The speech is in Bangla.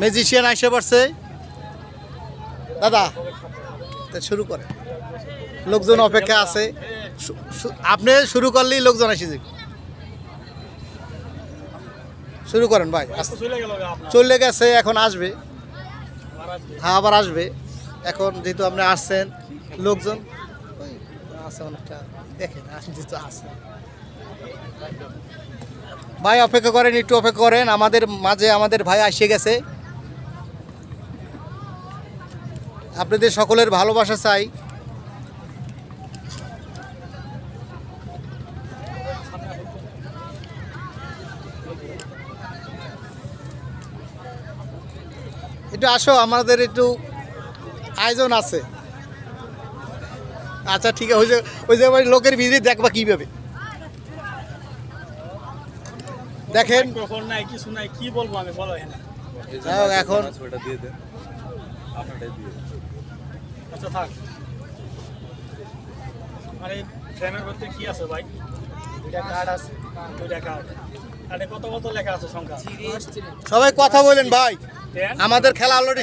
ম্যাজিশিয়ান আইসে পড়ছে দাদা, শুরু করে। লোকজন অপেক্ষা আছে, আপনি শুরু করলেই লোকজন আসে যাবে। শুরু করেন ভাই। চলে গেছে, এখন আসবে। হ্যাঁ, আবার আসবে। এখন যেহেতু আপনি আসছেন, লোকজন আছে অনেকটা, দেখেন যেহেতু আছে। ভাই অপেক্ষা করেন, একটু অপেক্ষা করেন। আমাদের মাঝে আমাদের ভাই এসে গেছে। আপনাদের সকলের ভালোবাসা চাই। একটু আসো, আমাদের একটু আয়োজন আছে। আচ্ছা ঠিক আছে, ওই যে লোকের ভিড়ে দেখবা কিভাবে। দেখেন কিছু নাই, কি বলবো আমি, বলো এখন আচ্ছা থাক। আরে ট্রেনের মধ্যে কি আছে ভাই? দুইটা কার্ড আছে, দুইটা কার্ড। আরে কত কত লেখা আছে সংখ্যা? সবাই কথা বলেন ভাই, আমাদের খেলা অলরেডি